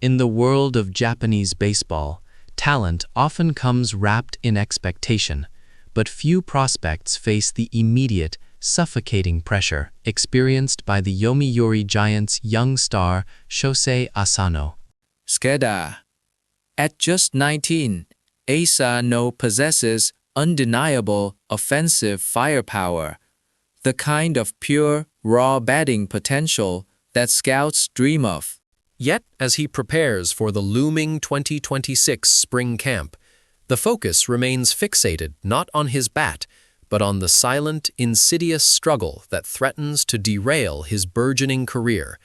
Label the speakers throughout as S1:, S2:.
S1: In the world of Japanese baseball, talent often comes wrapped in expectation, but few prospects face the immediate, suffocating pressure experienced by the Yomiuri Giants' young star Shosei Asano.
S2: Skeda. At just 19, Asano possesses undeniable offensive firepower, the kind of pure, raw batting potential that scouts dream of.
S3: Yet, as he prepares for the looming 2026 spring camp, the focus remains fixated not on his bat, but on the silent, insidious struggle that threatens to derail his burgeoning career,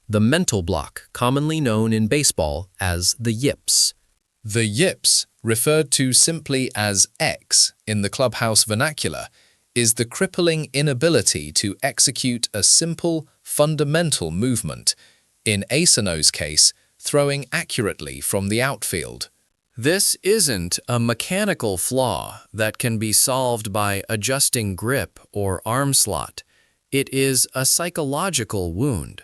S3: the mental block commonly known in baseball as the yips.
S4: The yips, referred to simply as X in the clubhouse vernacular, is the crippling inability to execute a simple, fundamental movement, in Asano's case, throwing accurately from the outfield.
S3: This isn't a mechanical flaw that can be solved by adjusting grip or arm slot. It is a psychological wound.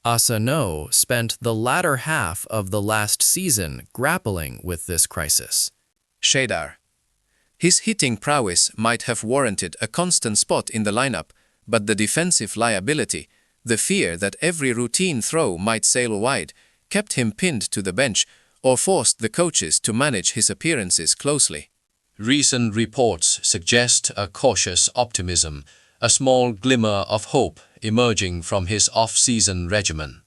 S3: Asano spent the latter half of the last season grappling with this crisis.
S4: Shadar. His hitting prowess might have warranted a constant spot in the lineup, but the defensive liability, the fear that every routine throw might sail wide, kept him pinned to the bench or forced the coaches to manage his appearances closely.
S5: Recent reports suggest a cautious optimism, a small glimmer of hope emerging from his off-season regimen.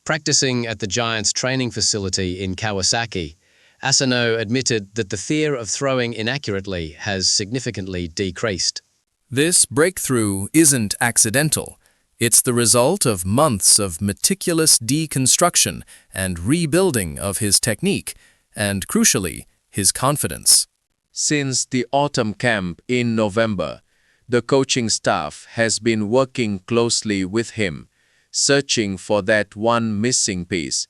S1: Practicing at the Giants' training facility in Kawasaki, Asano admitted that the fear of throwing inaccurately has significantly decreased.
S4: This breakthrough isn't accidental. It's the result of months of meticulous deconstruction and rebuilding of his technique, and crucially, his confidence.
S5: Since the autumn camp in November, the coaching staff has been working closely with him, searching for that one missing piece,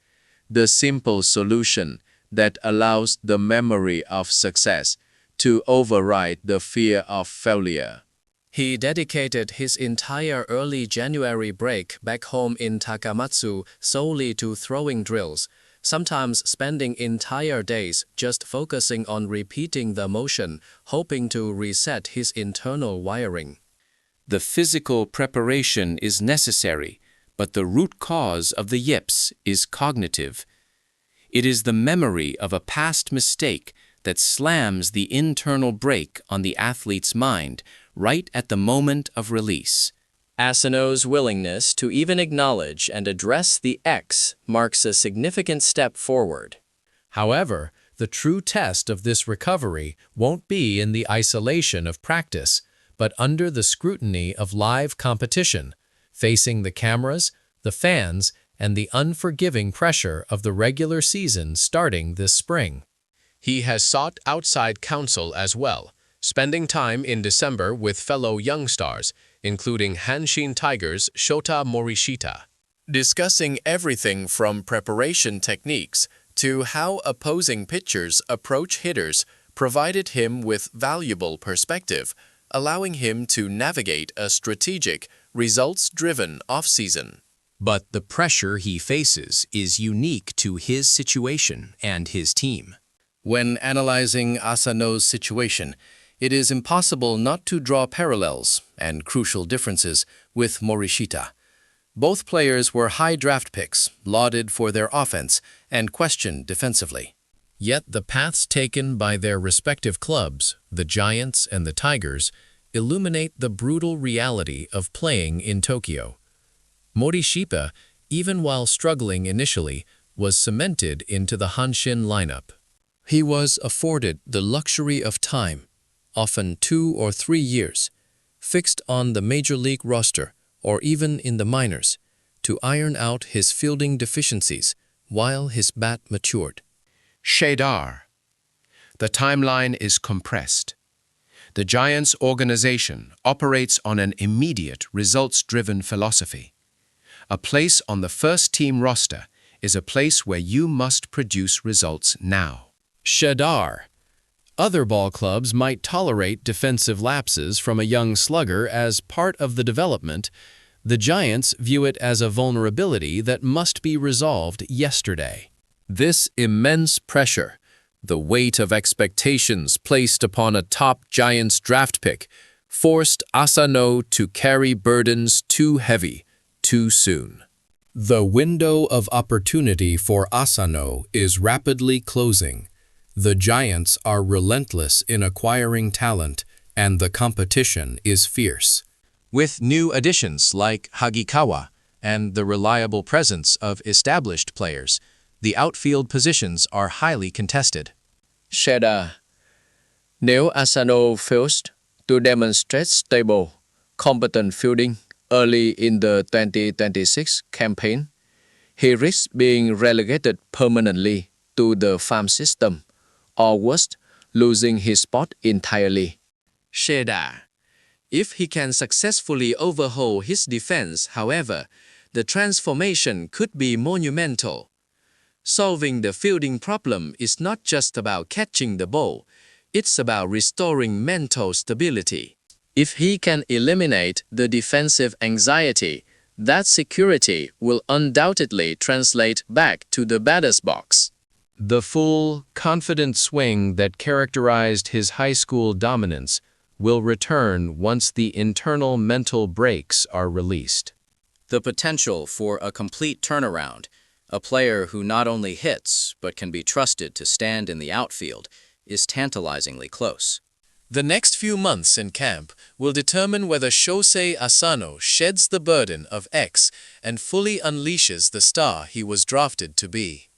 S5: the simple solution that allows the memory of success to override the fear of failure.
S3: He dedicated his entire early January break back home in Takamatsu solely to throwing drills, sometimes spending entire days just focusing on repeating the motion, hoping to reset his internal wiring.
S2: The physical preparation is necessary, but the root cause of the yips is cognitive. It is the memory of a past mistake that slams the internal brake on the athlete's mind right at the moment of release.
S3: Asano's willingness to even acknowledge and address the X marks a significant step forward.
S4: However, the true test of this recovery won't be in the isolation of practice, but under the scrutiny of live competition, facing the cameras, the fans, and the unforgiving pressure of the regular season starting this spring.
S6: He has sought outside counsel as well, spending time in December with fellow young stars, including Hanshin Tigers' Shota Morishita. Discussing everything from preparation techniques to how opposing pitchers approach hitters provided him with valuable perspective, allowing him to navigate a strategic, results-driven offseason.
S7: But the pressure he faces is unique to his situation and his team.
S4: When analyzing Asano's situation, it is impossible not to draw parallels and crucial differences with Morishita. Both players were high draft picks, lauded for their offense and questioned defensively. Yet the paths taken by their respective clubs, the Giants and the Tigers, illuminate the brutal reality of playing in Tokyo. Morishita, even while struggling initially, was cemented into the Hanshin lineup. He was afforded the luxury of time, often 2 or 3 years, fixed on the major league roster or even in the minors, to iron out his fielding deficiencies while his bat matured.
S8: Shadar. The timeline is compressed. The Giants organization operates on an immediate, results-driven philosophy. A place on the first-team roster is a place where you must produce results now.
S4: Shadar. Other ball clubs might tolerate defensive lapses from a young slugger as part of the development. The Giants view it as a vulnerability that must be resolved yesterday.
S3: This immense pressure, the weight of expectations placed upon a top Giants draft pick, forced Asano to carry burdens too heavy, too soon.
S4: The window of opportunity for Asano is rapidly closing. The Giants are relentless in acquiring talent, and the competition is fierce.
S3: With new additions like Hagikawa and the reliable presence of established players, the outfield positions are highly contested.
S5: Sheda, nếu Asano fails to demonstrate stable, competent fielding early in the 2026 campaign, he risks being relegated permanently to the farm system, or worse, losing his spot entirely.
S1: Sheda. If he can successfully overhaul his defense, however, the transformation could be monumental. Solving the fielding problem is not just about catching the ball, it's about restoring mental stability. If he can eliminate the defensive anxiety, that security will undoubtedly translate back to the batter's box.
S3: The full, confident swing that characterized his high school dominance will return once the internal mental brakes are released.
S7: The potential for a complete turnaround, a player who not only hits but can be trusted to stand in the outfield, is tantalizingly close.
S4: The next few months in camp will determine whether Shosei Asano sheds the burden of X and fully unleashes the star he was drafted to be.